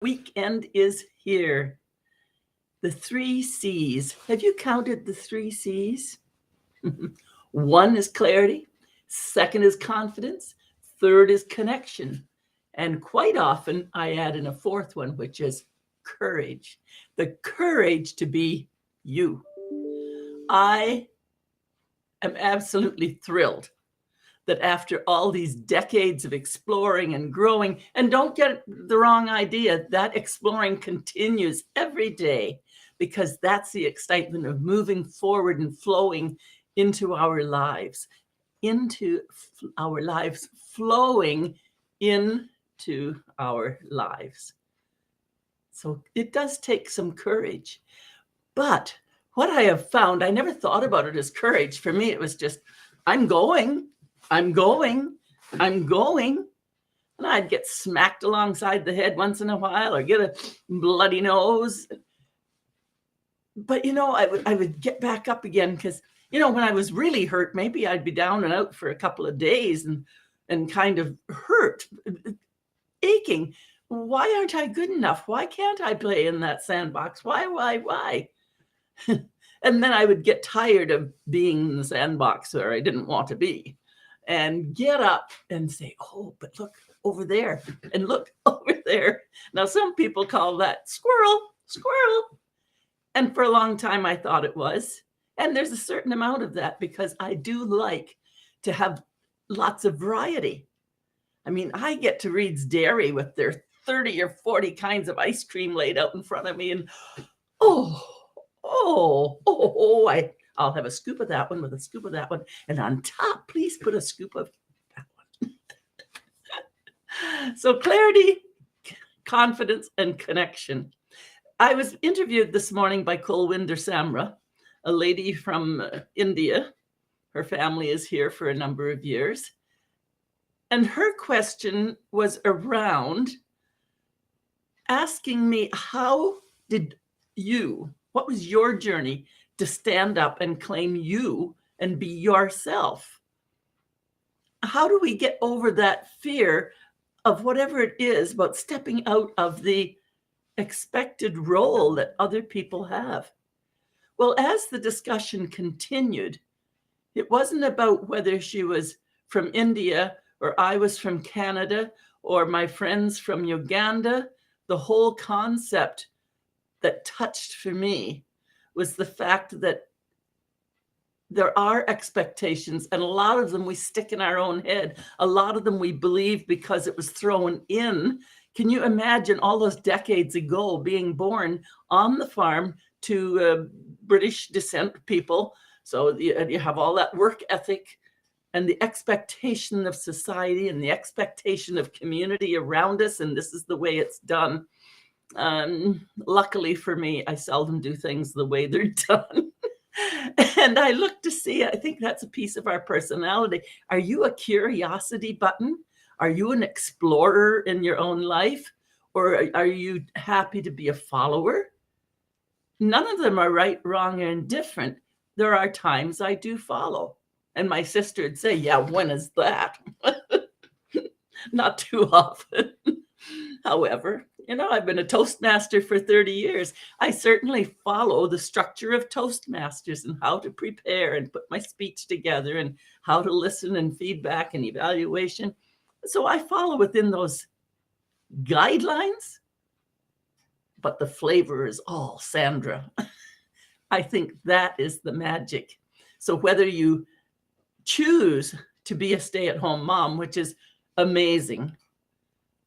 Weekend is here. The 3 C's. Have you counted the 3 C's? One is clarity, second is confidence, third is connection. And quite often I add in a fourth one, which is courage. The courage to be you. I am absolutely thrilled that after all these decades of exploring and growing, and don't get the wrong idea, that exploring continues every day, because that's the excitement of moving forward and flowing into our lives, flowing into our lives. So it does take some courage. But what I have found, I never thought about it as courage. For me, it was just, I'm going. And I'd get smacked alongside the head once in a while or get a bloody nose. But, I would get back up again because, when I was really hurt, maybe I'd be down and out for a couple of days and kind of hurt, aching. Why aren't I good enough? Why can't I play in that sandbox? Why? And then I would get tired of being in the sandbox where I didn't want to be. And get up and say, oh, but look over there and look over there. Now, some people call that squirrel. And for a long time, I thought it was. And there's a certain amount of that because I do like to have lots of variety. I mean, I get to Reed's Dairy with their 30 or 40 kinds of ice cream laid out in front of me. And I'll have a scoop of that one with a scoop of that one. And on top, please put a scoop of that one. So clarity, confidence, and connection. I was interviewed this morning by Kulwinder Samra, a lady from India. Her family is here for a number of years. And her question was around asking me, what was your journey to stand up and claim you and be yourself? How do we get over that fear of whatever it is about stepping out of the expected role that other people have? Well, as the discussion continued, it wasn't about whether she was from India or I was from Canada or my friends from Uganda. The whole concept that touched for me was the fact that there are expectations, and a lot of them we stick in our own head. A lot of them we believe because it was thrown in. Can you imagine all those decades ago being born on the farm to British descent people? So you have all that work ethic and the expectation of society and the expectation of community around us, and this is the way it's done. Luckily for me, I seldom do things the way they're done. And I look to see, I think that's a piece of our personality. Are you a curiosity button? Are you an explorer in your own life? Or are you happy to be a follower? None of them are right, wrong, or indifferent. There are times I do follow. And my sister would say, yeah, when is that? Not too often. However, I've been a Toastmaster for 30 years. I certainly follow the structure of Toastmasters and how to prepare and put my speech together and how to listen and feedback and evaluation. So I follow within those guidelines, but the flavor is all Sandra. I think that is the magic. So whether you choose to be a stay-at-home mom, which is amazing,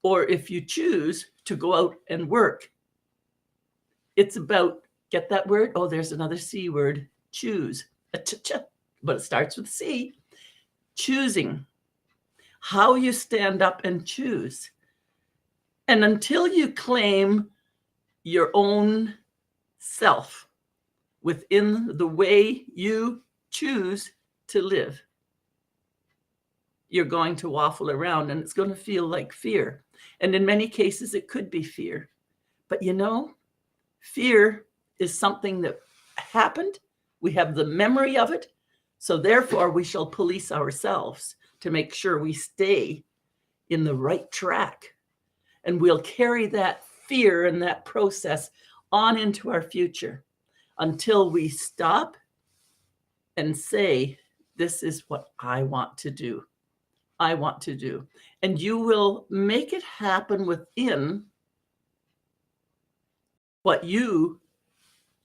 or if you choose to go out and work, it's about, get that word? Oh, there's another C word, choose. But it starts with C. Choosing. How you stand up and choose. And until you claim your own self within the way you choose to live, you're going to waffle around and it's going to feel like fear. And in many cases, it could be fear. But fear is something that happened. We have the memory of it. So therefore, we shall police ourselves to make sure we stay in the right track. And we'll carry that fear in that process on into our future until we stop and say, this is what I want to do. I want to do. And you will make it happen within what you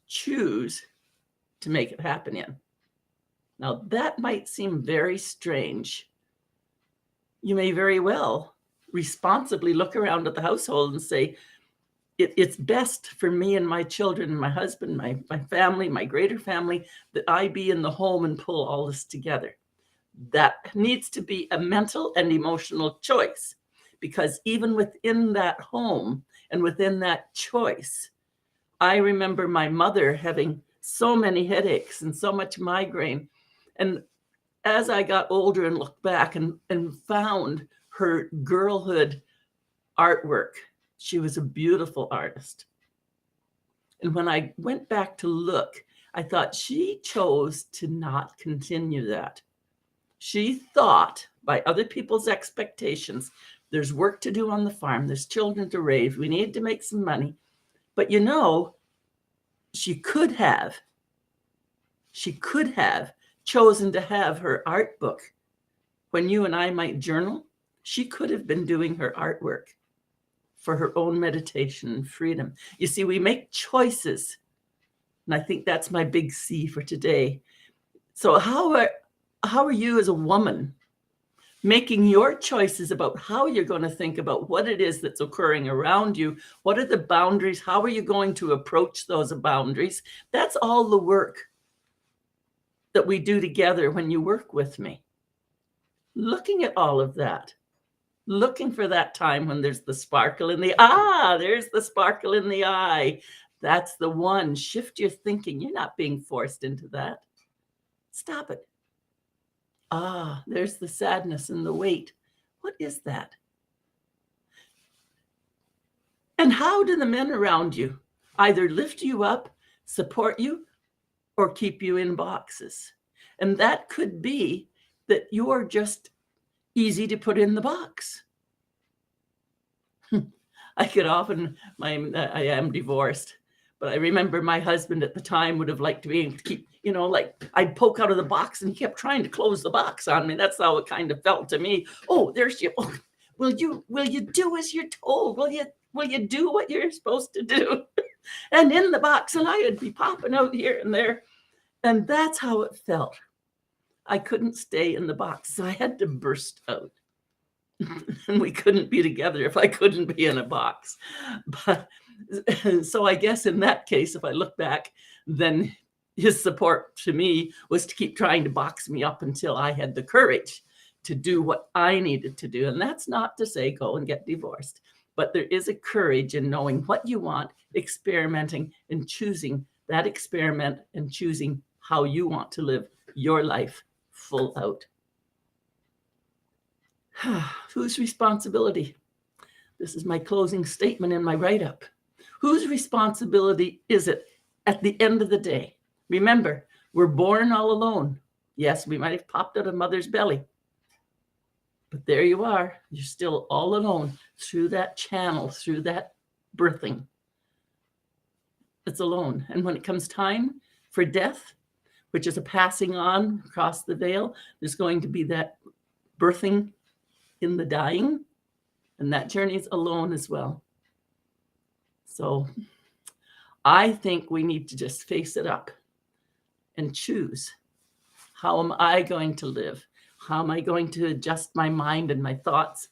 choose to make it happen in. Now, that might seem very strange. You may very well responsibly look around at the household and say, it's best for me and my children and my husband, my family, my greater family, that I be in the home and pull all this together. That needs to be a mental and emotional choice, because even within that home and within that choice, I remember my mother having so many headaches and so much migraine. And as I got older and looked back and found her girlhood artwork, she was a beautiful artist. And when I went back to look, I thought she chose to not continue that. She thought, by other people's expectations, there's work to do on the farm, there's children to raise, we need to make some money. But you know, she could have chosen to have her art book. When you and I might journal, she could have been doing her artwork for her own meditation and freedom. You see, we make choices. And I think that's my big C for today. So how are you as a woman making your choices about how you're going to think about what it is that's occurring around you? What are the boundaries? How are you going to approach those boundaries? That's all the work that we do together when you work with me. Looking at all of that, looking for that time when there's the sparkle in the there's the sparkle in the eye. That's the one. Shift your thinking. You're not being forced into that. Stop it. There's the sadness and the weight. What is that? And how do the men around you either lift you up, support you, or keep you in boxes? And that could be that you're just easy to put in the box. I am divorced, but I remember my husband at the time would have liked to be able to keep, like I'd poke out of the box and he kept trying to close the box on me. That's how it kind of felt to me. Oh, there's you. Oh, will you do as you're told? Will you do what you're supposed to do? And in the box, and I would be popping out here and there. And that's how it felt. I couldn't stay in the box, so I had to burst out. And we couldn't be together if I couldn't be in a box. But so I guess in that case, if I look back, then his support to me was to keep trying to box me up until I had the courage to do what I needed to do. And that's not to say go and get divorced, but there is a courage in knowing what you want, experimenting and choosing that experiment and choosing how you want to live your life full out. Whose responsibility? This is my closing statement in my write-up. Whose responsibility is it at the end of the day? Remember, we're born all alone. Yes, we might have popped out of mother's belly, but there you are. You're still all alone through that channel, through that birthing. It's alone. And when it comes time for death, which is a passing on across the veil, there's going to be that birthing in the dying, and that journey is alone as well. So I think we need to just face it up and choose. How am I going to live? How am I going to adjust my mind and my thoughts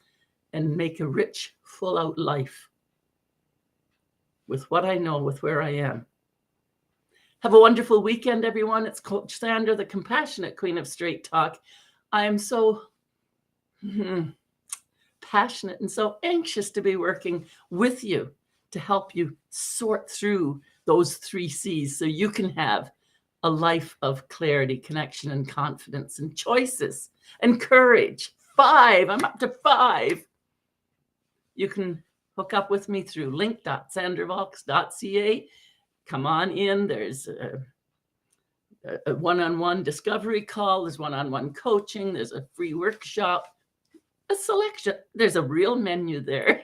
and make a rich, full out life with what I know, with where I am? Have a wonderful weekend, everyone. It's Coach Sandra, the compassionate queen of straight talk. I am so passionate and so anxious to be working with you to help you sort through those 3 C's so you can have a life of clarity, connection, and confidence, and choices, and courage. 5. I'm up to 5. You can hook up with me through link.sandravalks.ca. Come on in. There's a one-on-one discovery call. There's one-on-one coaching. There's a free workshop. A selection. There's a real menu there.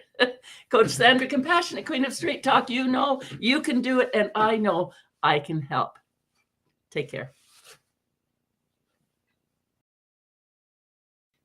Coach Sandra, compassionate queen of straight talk. You know you can do it, and I know I can help. Take care.